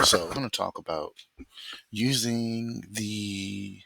So I'm going to talk about using the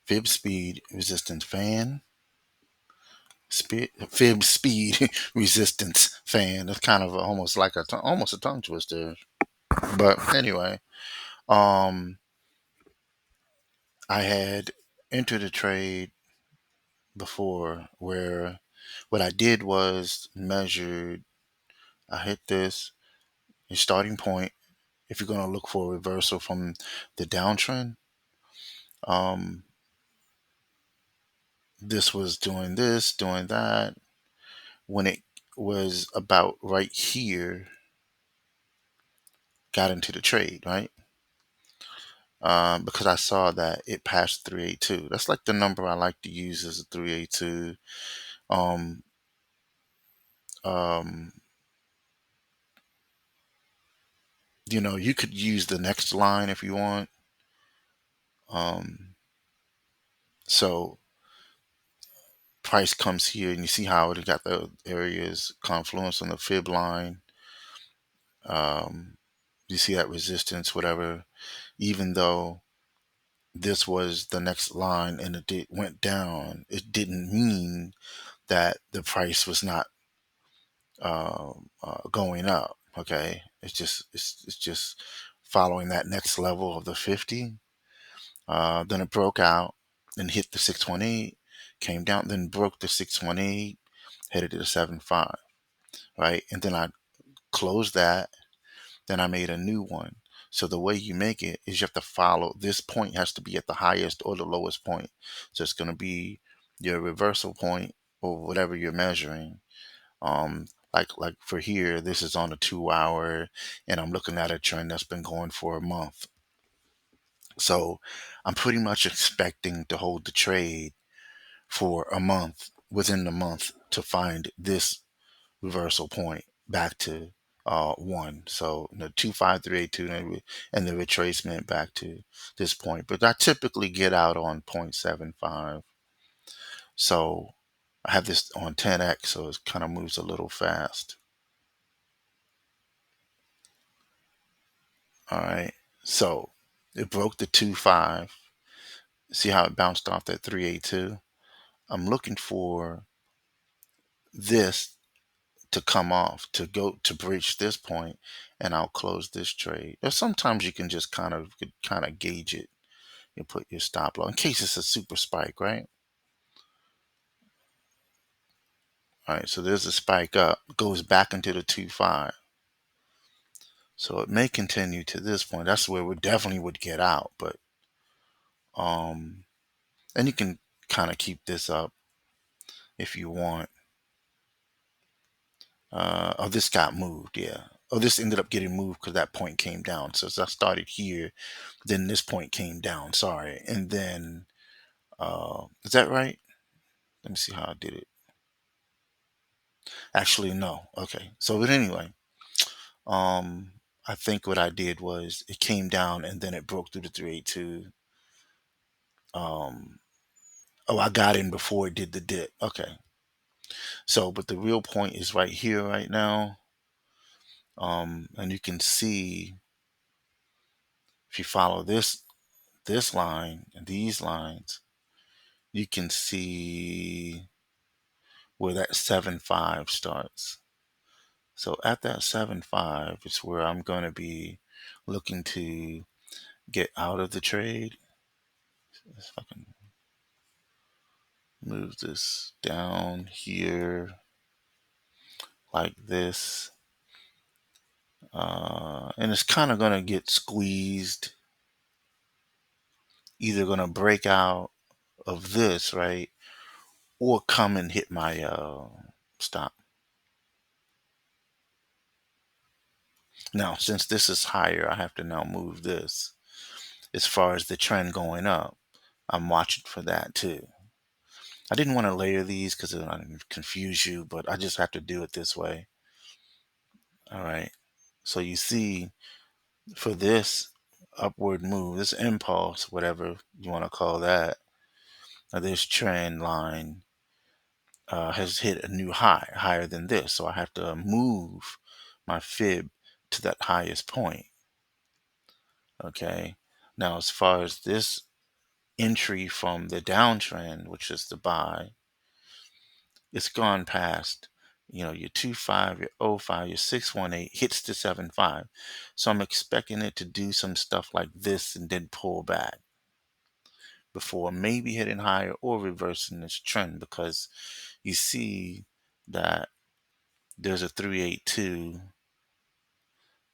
Fib Speed Resistance Fan. Fib Speed Resistance Fan. It's kind of almost like almost a tongue twister. But anyway, um, I had entered a trade before where what I did was measured. I hit this your starting point. If you're going to look for a reversal from the downtrend, um, this was doing this, doing that. When it was about right here, got into the trade, right? Because I saw that it passed 382. That's like the number I like to use as a 382. Um, um, you could use the next line if you want. Um, so price comes here, and you see how it got the areas confluence on the fib line. Um, you see that resistance, whatever. Even though this was the next line and went down, it didn't mean that the price was not going up. Okay, it's just following that next level of the 50. Then it broke out and hit the 618, came down, then broke the 618, headed to the 75, right? And then I closed that. Then I made a new one. So the way you make it is you have to follow. This point has to be at the highest or the lowest point. So it's going to be your reversal point or whatever you're measuring. Like for here, this is on a 2 hour, and I'm looking at a trend that's been going for a month. So I'm pretty much expecting to hold the trade for a month, within the month, to find this reversal point back to one. So the 25382 and the retracement back to this point. But I typically get out on 0.75. So I have this on 10x, so it kind of moves a little fast. All right. So it broke the 2.5. See how it bounced off that 382? I'm looking for this to come off, to go to breach this point, and I'll close this trade. Or sometimes you can just kind of gauge it. You put your stop loss in case it's a super spike, right? All right, so there's a spike up, goes back into the 2.5. So it may continue to this point. That's where we definitely would get out, but um and you can kind of keep this up if you want. Oh, this got moved, yeah. Oh, this ended up getting moved because that point came down. So as I started here, then this point came down. Sorry, and then is that right? Let me see how I did it. Actually, no. Okay. So, but anyway, um, I think what I did was it came down and then it broke through the 382. Um, oh, I got in before it did the dip. Okay. So, but the real point is right here, right now. And you can see if you follow this line and these lines, you can see where that 7.5 starts. So at that 7.5 is where I'm going to be looking to get out of the trade. If I can move this down here like this. And it's kind of going to get squeezed, either going to break out of this, right? Or come and hit my stop. Now, since this is higher, I have to now move this. As far as the trend going up, I'm watching for that too. I didn't want to layer these because it would confuse you, but I just have to do it this way. All right. So you see, for this upward move, this impulse, whatever you want to call that, this trend line has hit a new high, higher than this. So I have to move my fib to that highest point. Okay. Now, as far as this entry from the downtrend, which is the buy, it's gone past, your 2.5, your 0.5, your 6.18 hits the 7.5. So I'm expecting it to do some stuff like this and then pull back before maybe hitting higher or reversing this trend, because you see that there's a 382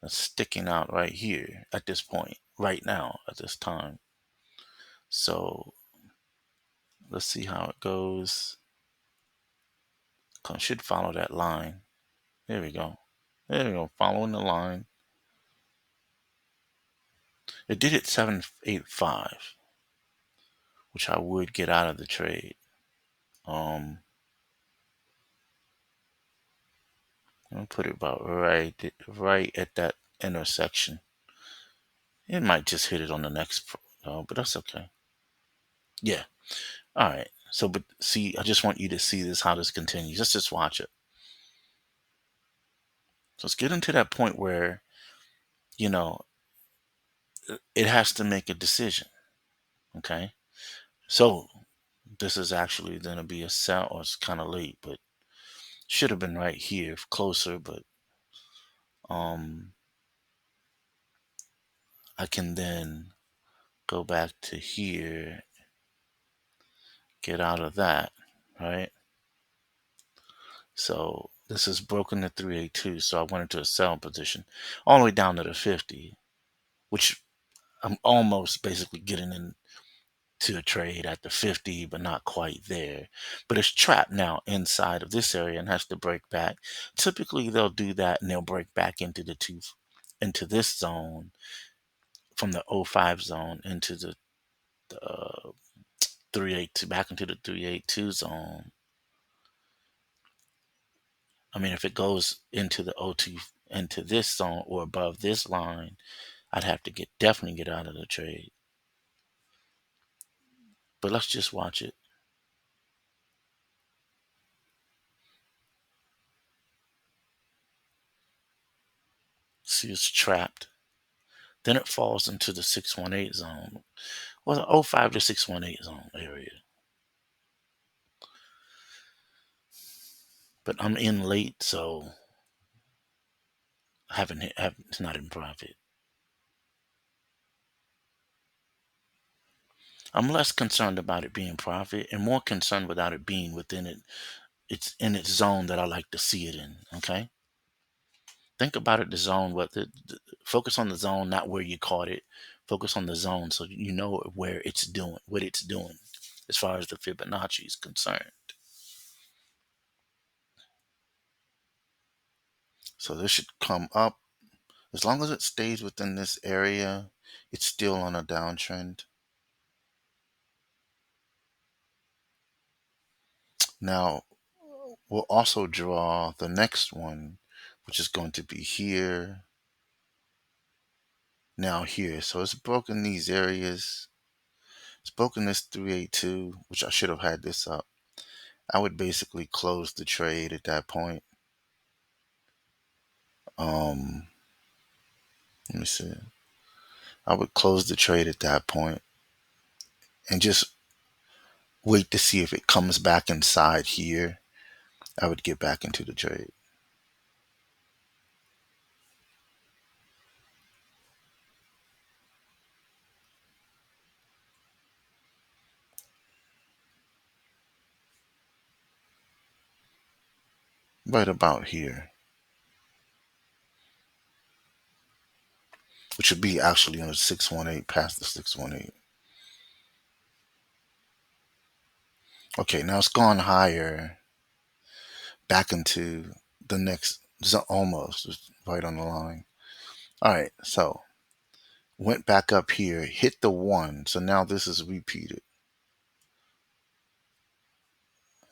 that's sticking out right here at this point, right now, at this time. So let's see how it goes. Should follow that line. There we go. There we go. Following the line. It did it 785, which I would get out of the trade. I'll put it about right at that intersection. It might just hit it on the next, but that's okay. Yeah. All right. So, but see, I just want you to see this, how this continues. Let's just watch it. So let's get into that point where, you know, it has to make a decision. Okay. So this is actually going to be a sell, or it's kind of late, but should have been right here closer, but um I can then go back to here, get out of that, right? So this is broken to 382, so I went into a sell position all the way down to the 50, which I'm almost basically getting into a trade at the 50, but not quite there. But it's trapped now inside of this area and has to break back. Typically they'll do that and they'll break back into this zone, from the '05 zone into the 382, back into the 382 zone. I mean, if it goes into the '02, into this zone or above this line, I'd have to definitely get out of the trade. But let's just watch it. See, it's trapped. Then it falls into the 618 zone. Well, the '05 to 618 zone area. But I'm in late, so it's not in profit. I'm less concerned about it being profit and more concerned without it being within it. It's in its zone that I like to see it in. Okay. Think about it, the zone, focus on the zone, not where you caught it. Focus on the zone so you know where it's doing, what it's doing as far as the Fibonacci is concerned. So this should come up. As long as it stays within this area, it's still on a downtrend. Now, we'll also draw the next one, which is going to be here, now here. So it's broken these areas. It's broken this 382, which I should have had this up. I would basically close the trade at that point. Um, Let me see. I would close the trade at that point and just wait to see if it comes back inside here. I would get back into the trade. Right about here, which would be actually on the 618, past the 618. Okay, now it's gone higher, back into the next, almost just right on the line. All right, so went back up here, hit the one. So now this is repeated.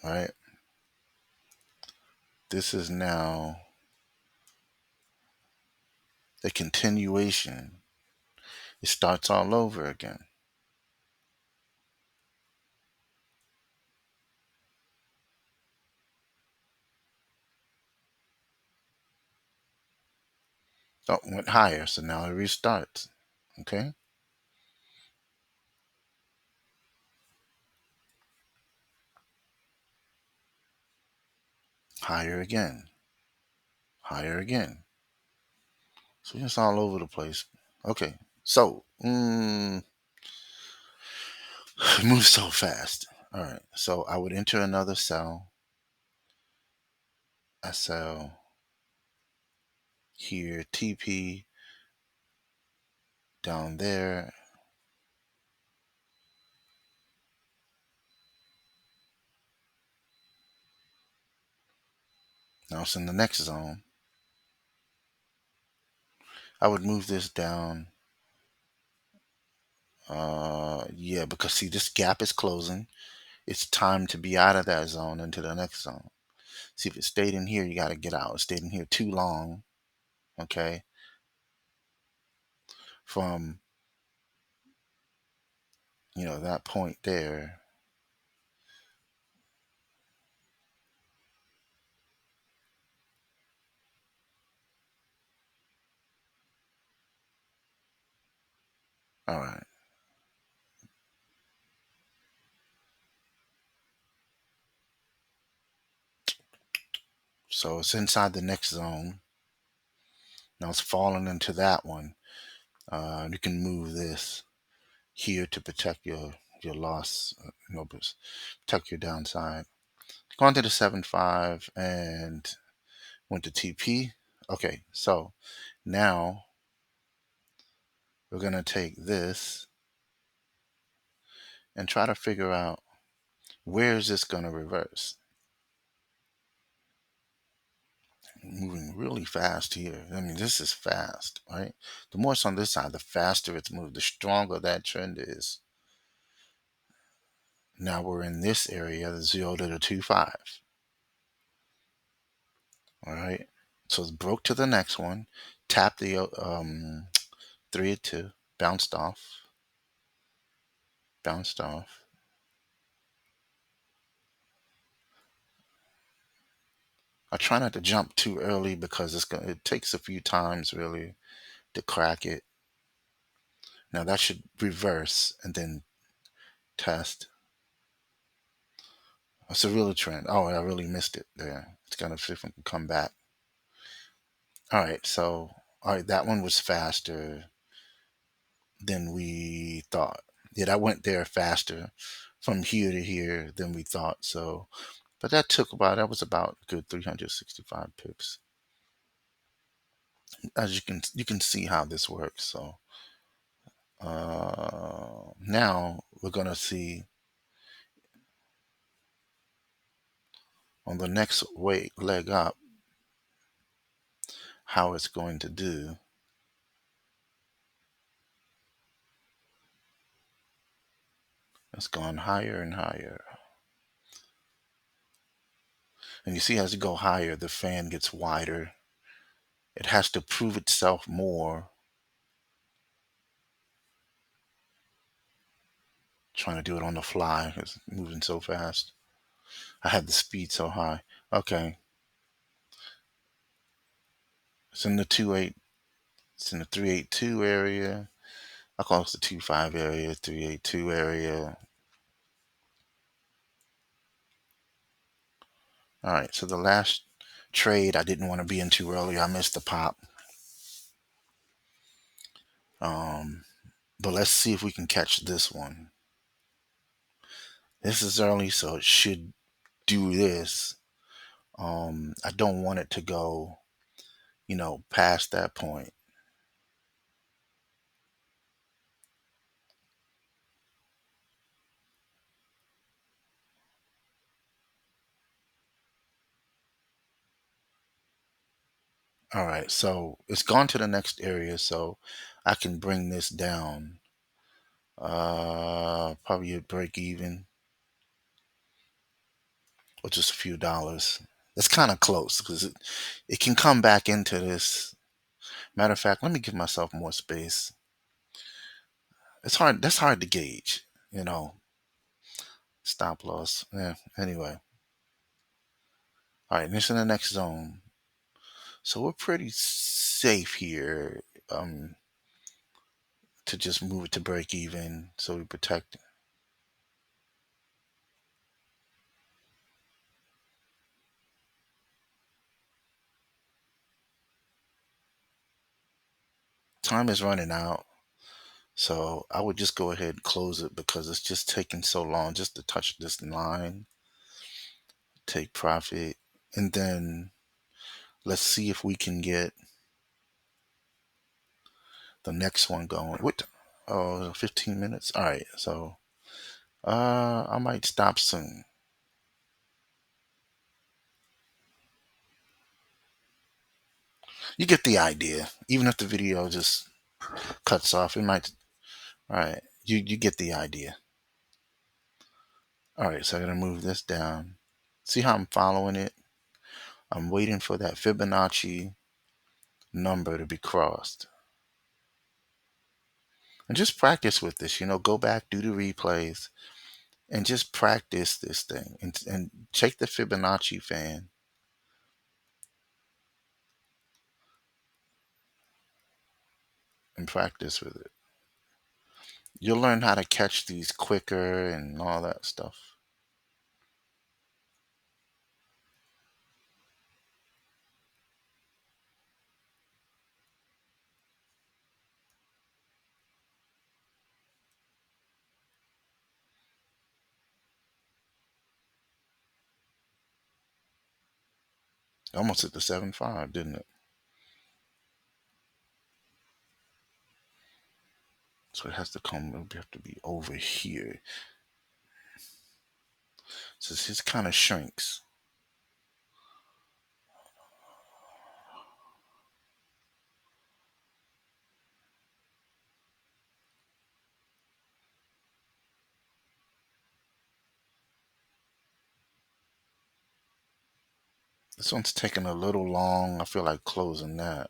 All right, this is now the continuation. It starts all over again. Oh, went higher, so now it restarts. Okay. Higher again. Higher again. So it's all over the place. Okay. So, it moves so fast. All right. So I would enter another cell. I sell here, TP down there. Now it's in the next zone. I would move this down. Yeah, because see, this gap is closing. It's time to be out of that zone into the next zone. See, if it stayed in here, you got to get out. It stayed in here too long. Okay. From, that point there. All right. So it's inside the next zone. Now it's falling into that one. You can move this here to protect your loss, protect your downside. Gone to the 7.5 and went to TP. Okay, so now we're gonna take this and try to figure out where is this gonna reverse. Moving really fast here. I mean, this is fast, right? The more it's on this side, the faster it's moved, the stronger that trend is. Now we're in this area, the 0 to the 2.5. All right. So it's broke to the next one, tapped the 3 to 2, bounced off, bounced off. I try not to jump too early because it takes a few times really to crack it. Now that should reverse and then test. It's a real trend. Oh, I really missed it there. It's gonna see if it can come back. All right, that one was faster than we thought. Yeah, that went there faster from here to here than we thought. So, but that was about a good 365 pips. As you can see how this works. So now we're gonna see on the next leg up how it's going to do. It's gone higher and higher. And you see, as you go higher, the fan gets wider. It has to prove itself more. Trying to do it on the fly. It's moving so fast. I had the speed so high. Okay. It's in the 2.8. It's in the 3.82 area. I call it the 2.5 area, 3.82 area. All right. So the last trade, I didn't want to be in too early. I missed the pop. Um, but let's see if we can catch this one. This is early, so it should do this. I don't want it to go, past that point. All right, so it's gone to the next area, so I can bring this down. Probably a break even, or just a few dollars. It's kind of close because it can come back into this. Matter of fact, let me give myself more space. It's hard. That's hard to gauge, you know. Stop loss. Yeah. Anyway, all right. This in the next zone, so we're pretty safe here. to just move it to break even, so we protect it. Time is running out, so I would just go ahead and close it because it's just taking so long just to touch this line, take profit, and then let's see if we can get the next one going. What? Oh, 15 minutes. All right, so I might stop soon. You get the idea. Even if the video just cuts off, it might. All right, you get the idea. All right, so I'm gonna move this down. See how I'm following it? I'm waiting for that Fibonacci number to be crossed. And just practice with this, go back, do the replays, and just practice this thing. And check the Fibonacci fan and practice with it. You'll learn how to catch these quicker and all that stuff. Almost hit the 7.5, didn't it? So it has to come, it have to be over here. So this kind of shrinks. This one's taking a little long. I feel like closing that.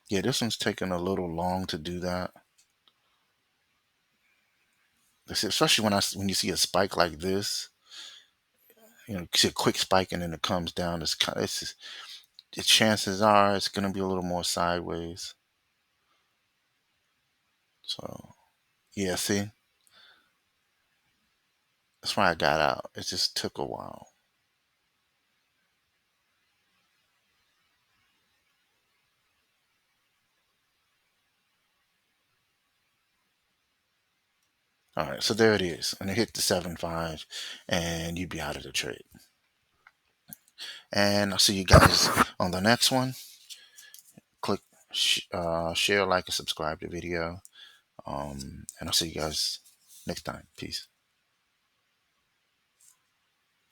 Yeah, this one's taking a little long to do that. Especially when you see a spike like this, you see a quick spike and then it comes down. The chances are it's going to be a little more sideways. So yeah, see, that's why I got out. It just took a while. All right, so there it is, and it hit the 7.5, and you'd be out of the trade. And I'll see you guys on the next one. Click share, like, and subscribe to the video. And I'll see you guys next time. Peace.